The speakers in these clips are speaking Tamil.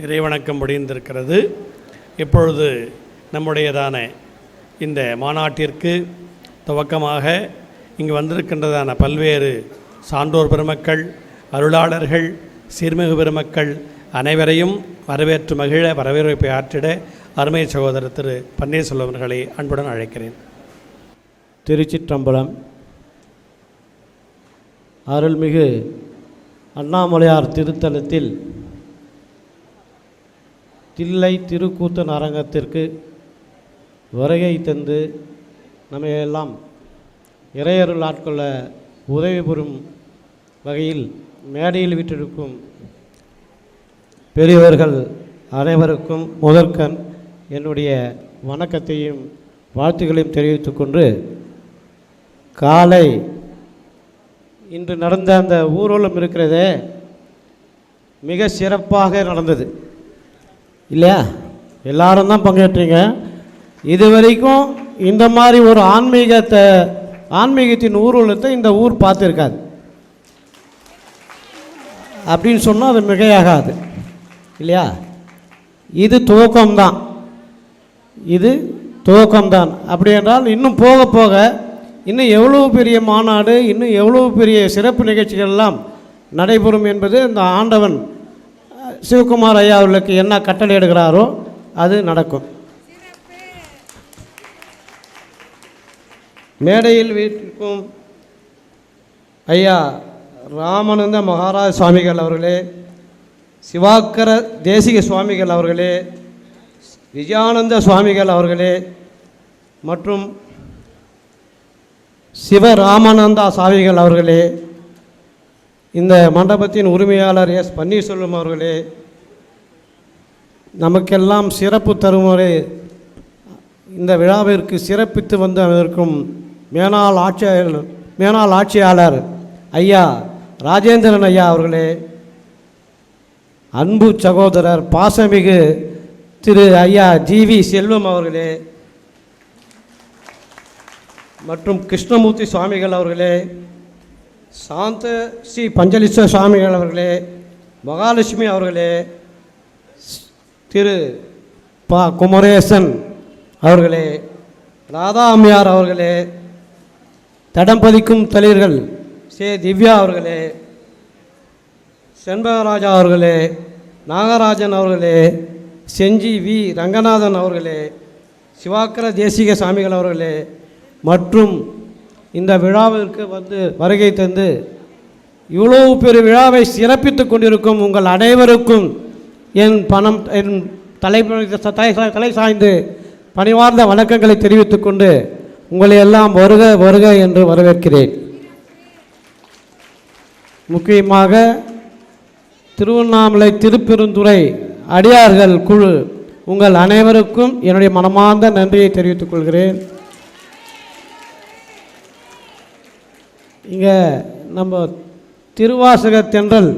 இறைவணக்கம் முடிந்திருக்கிறது. இப்பொழுது நம்முடையதான இந்த மாநாட்டிற்கு துவக்கமாக இங்கு வந்திருக்கின்றதான பல்வேறு சான்றோர் பெருமக்கள், அருளாளர்கள், சீர்மிகு பெருமக்கள் அனைவரையும் வரவேற்று மகிழ வரவேற்பை ஆற்றிட அருமை சகோதரர் திரு பன்னீர்செல்வம் அவர்களை அன்புடன் அழைக்கிறேன். திருச்சிற்றம்பலம். அருள்மிகு அண்ணாமலையார் திருத்தலத்தில் தில்லை திருக்கூத்தன் அரங்கத்திற்கு வருகை தந்து நம்மையெல்லாம் இறையருள் ஆட்கொள்ள உதவி பெறும் வகையில் மேடையில் விட்டிருக்கும் பெரியவர்கள் அனைவருக்கும் முதற்கண் என்னுடைய வணக்கத்தையும் வாழ்த்துக்களையும் தெரிவித்துக்கொண்டு, காலை இன்று நடந்த அந்த ஊர்வலம் இருக்கிறதே மிக சிறப்பாக நடந்தது இல்லையா? எல்லாரும் தான் பங்கேற்றீங்க. இதுவரைக்கும் இந்த மாதிரி ஒரு ஆன்மீகத்தின் ஊர்வலத்தை இந்த ஊர் பார்த்துருக்காது அப்படின்னு சொன்னால் அது மிகையாகாது இல்லையா? இது துவக்கம்தான், இது துவக்கம்தான். அப்படி என்றால் இன்னும் போக போக இன்னும் எவ்வளோ பெரிய மாநாடு, இன்னும் எவ்வளோ பெரிய சிறப்பு நிகழ்ச்சிகள்லாம் நடைபெறும் என்பது இந்த ஆண்டவன் சிவகுமார் ஐயா அவர்களுக்கு என்ன கட்டளை எடுக்கிறாரோ அது நடக்கும். மேடையில் வீட்டிற்கும் ஐயா ராமானந்த மகாராஜ் சுவாமிகள் அவர்களே, சிவாக்கர தேசிக சுவாமிகள் அவர்களே, விஜயானந்த சுவாமிகள் அவர்களே மற்றும் சிவராமானந்தா சுவாமிகள் அவர்களே, இந்த மண்டபத்தின் உரிமையாளர் எஸ் பன்னீர்செல்வம் அவர்களே, நமக்கெல்லாம் சிறப்பு தருமுறை இந்த விழாவிற்கு சிறப்பித்து வந்திருக்கும் மேனாள் ஆட்சியாளர் ஐயா ராஜேந்திரன் ஐயா அவர்களே, அன்பு சகோதரர் பாசமிகு திரு ஐயா ஜிவி செல்வம் அவர்களே மற்றும் கிருஷ்ணமூர்த்தி சுவாமிகள் அவர்களே, சாந்த ஸ்ரீ பஞ்சலிஸ்வர சுவாமிகள் அவர்களே, மகாலட்சுமி அவர்களே, திரு பா குமரேசன் அவர்களே, ராதா அம்மையார் அவர்களே, தடம்பதிக்கும் தலைவர்கள் சே திவ்யா அவர்களே, செண்பகராஜா அவர்களே, நாகராஜன் அவர்களே, செஞ்சி வி ரங்கநாதன் அவர்களே, சிவாக்கர தேசிக சாமிகள் அவர்களே மற்றும் இந்த விழாவிற்கு வந்து வருகை தந்து இவ்வளவு பெரிய விழாவை சிறப்பித்து கொண்டிருக்கும் உங்கள் அனைவருக்கும் என் தலை சாய்ந்து பணிவார்ந்த வணக்கங்களை தெரிவித்துக் கொண்டு உங்களை எல்லாம் வருக வருக என்று வரவேற்கிறேன். முக்கியமாக திருவண்ணாமலை திருப்பெருந்துறை அடியார்கள் குழு உங்கள் அனைவருக்கும் என்னுடைய மனமார்ந்த நன்றியை தெரிவித்துக் கொள்கிறேன். இங்கே நம்ம திருவாசக தென்றல்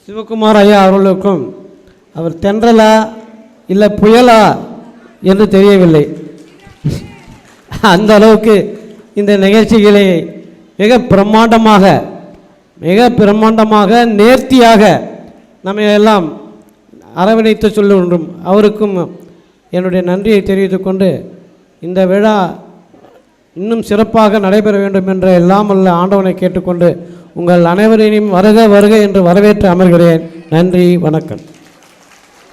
சிவகுமார் ஐயா அவர்களுக்கும் அவர் தென்றலா இல்லை புயலா என்று தெரியவில்லை. அந்த அளவுக்கு இந்த நிகழ்ச்சிகளை மிக பிரம்மாண்டமாக நேர்த்தியாக நம்ம எல்லாம் அரவணைத்து சொல்லுகின்றோம். அவருக்கும் என்னுடைய நன்றியை தெரிவித்துக்கொண்டு இந்த விழா இன்னும் சிறப்பாக நடைபெற வேண்டும் என்ற எல்லாம் உள்ள ஆண்டவனை கேட்டுக்கொண்டு உங்கள் அனைவரையும் வருக வருக என்று வரவேற்று அமர்கிறேன். நன்றி, வணக்கம்.